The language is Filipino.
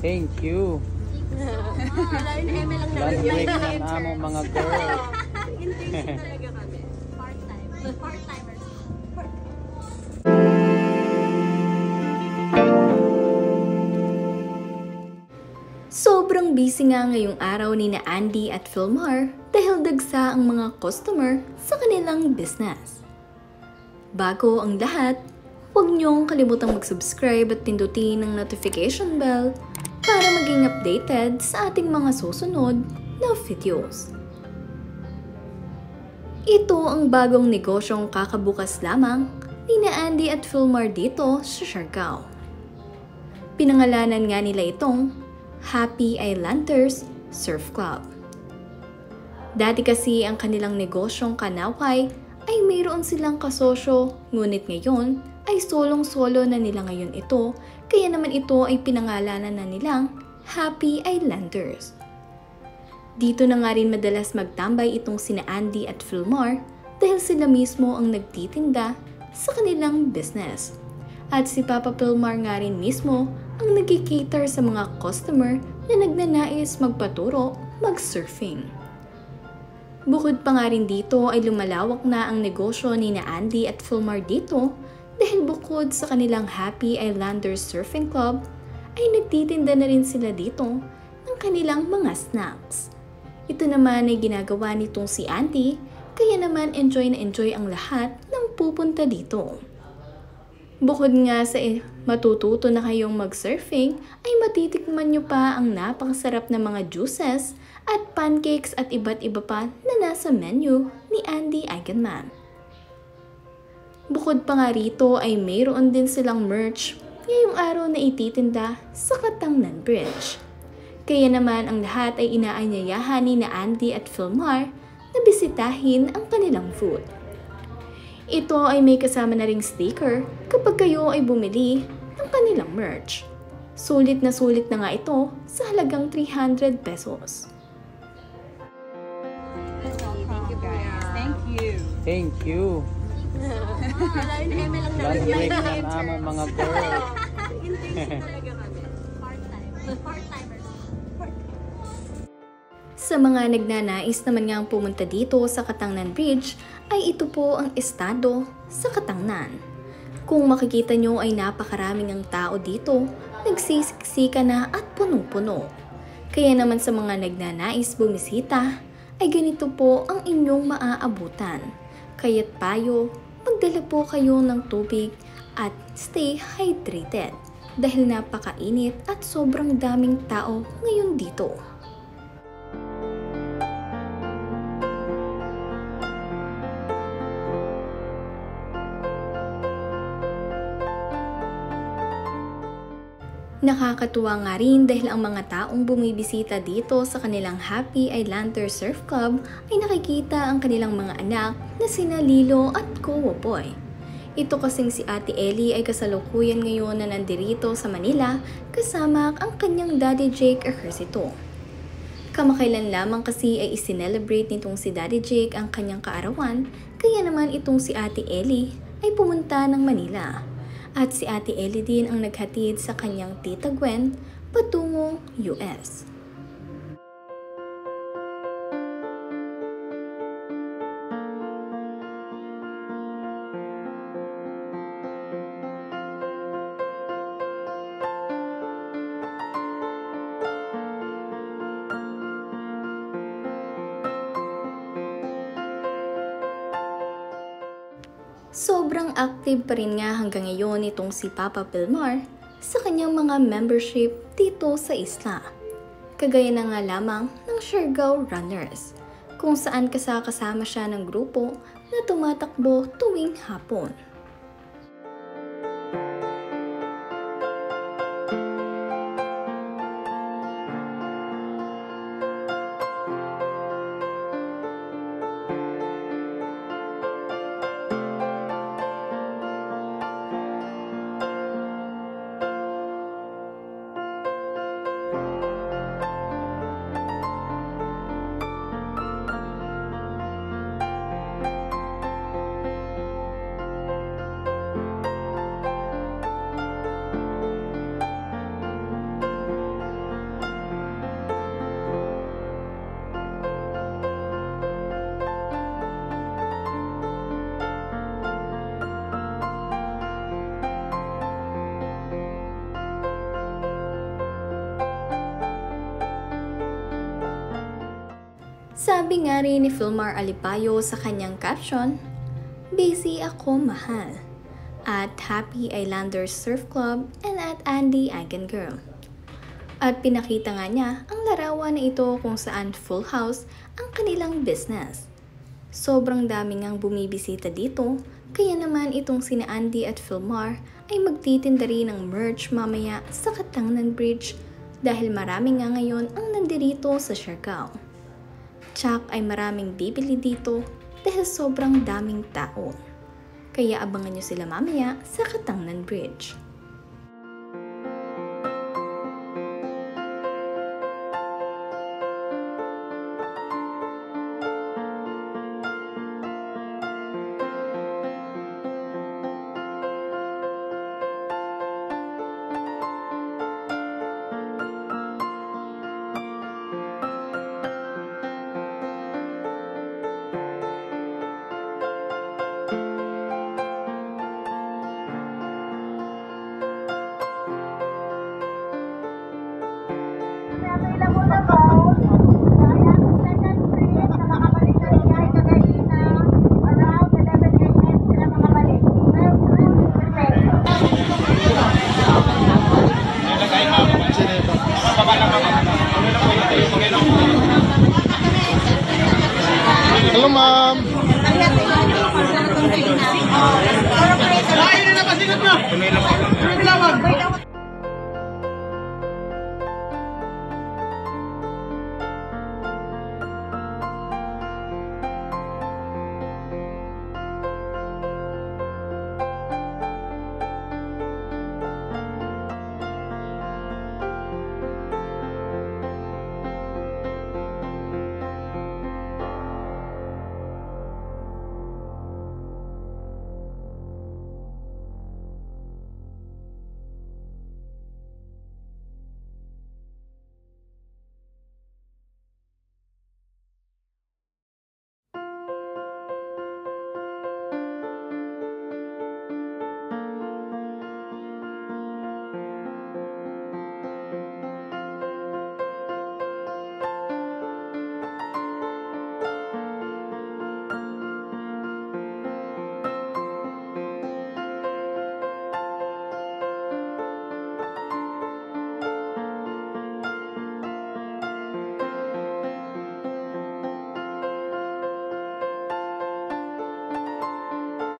Thank you. Lunch break na namong mga girls. Internship talaga kami. Part-time. Part-timers. Sobrang busy nga ngayong araw ni na Andy at Philmar dahil dagsa ang mga customer sa kanilang business. Bago ang lahat, huwag niyong kalimutang mag-subscribe at pindutin ang notification bell para maging updated sa ating mga susunod na videos. Ito ang bagong negosyong kakabukas lamang ni na Andy at Philmar dito sa Siargao. Pinangalanan nga nila itong Happy Islanders Surf Club. Dati kasi ang kanilang negosyong kanaway ay mayroon silang kasosyo, ngunit ngayon ay solong-solo na nila ngayon ito, kaya naman ito ay pinangalanan na nilang Happy Islanders. Dito na nga rin madalas magtambay itong sina Andy at Philmar dahil sila mismo ang nagtitinda sa kanilang business. At si Papa Philmar nga rin mismo ang nag-cater sa mga customer na nagnanais magpaturo mag-surfing. Bukod pa nga rin dito ay lumalawak na ang negosyo ni na Andy at Philmar dito dahil bukod sa kanilang Happy Islanders Surfing Club ay nagtitinda na rin sila dito ng kanilang mga snacks. Ito naman ay ginagawa nitong si Andy, kaya naman enjoy na enjoy ang lahat ng pupunta dito. Bukod nga sa matututo na kayong mag-surfing, ay matitikman nyo pa ang napakasarap na mga juices at pancakes at iba't iba pa na nasa menu ni Andy Eigenman. Bukod pa nga rito ay mayroon din silang merch ngayong araw na ititinda sa Katangnan Bridge. Kaya naman ang lahat ay inaanyayahan ni na Andy at Philmar na bisitahin ang kanilang food. Ito ay may kasama na ring sticker kapag kayo ay bumili ng kanilang merch. Sulit na nga ito sa halagang 300 pesos. Thank you. Thank you. Lunch break na namong mga girls. Internship talaga kami. Part-time. Part-timers. Sa mga nagnanais naman ngang pumunta dito sa Katangnan Bridge, ay ito po ang estado sa Katangnan. Kung makikita nyo ay napakaraming ang tao dito, nagsisiksika na at punong-puno. Kaya naman sa mga nagnanais bumisita, ay ganito po ang inyong maaabutan. Kaya't payo, magdala po kayo ng tubig at stay hydrated dahil napakainit at sobrang daming tao ngayon dito. Nakakatuwa nga rin dahil ang mga taong bumibisita dito sa kanilang Happy Islanders Surf Club ay nakikita ang kanilang mga anak na sina Lilo at Kowopoy. Ito kasing si Ate Ellie ay kasalukuyan ngayon na nandirito sa Manila kasama ang kanyang Daddy Jake Ejercito. Kamakailan lamang kasi ay isinelebrate nitong si Daddy Jake ang kanyang kaarawan, kaya naman itong si Ate Ellie ay pumunta ng Manila. At si Ate Ellie din ang naghatid sa kanyang tita Gwen patungong US. Sobrang active pa rin nga hanggang ngayon itong si Papa Philmar sa kanyang mga membership dito sa isla. Kagaya na nga lamang ng Siargao Runners, kung saan kasama siya ng grupo na tumatakbo tuwing hapon. Sabi nga rin ni Philmar Alipayo sa kanyang caption, "Busy ako, mahal," at Happy Islanders Surf Club and at Andy Agan Girl. At pinakita nga niya ang larawan na ito kung saan full house ang kanilang business. Sobrang dami ngang bumibisita dito, kaya naman itong sina Andy at Philmar ay magtitinda rin ng merch mamaya sa Katangnan Bridge dahil marami nga ngayon ang nandirito sa Siargao. Tsak ay maraming bibili dito dahil sobrang daming tao. Kaya abangan nyo sila mamaya sa Katangnan Bridge.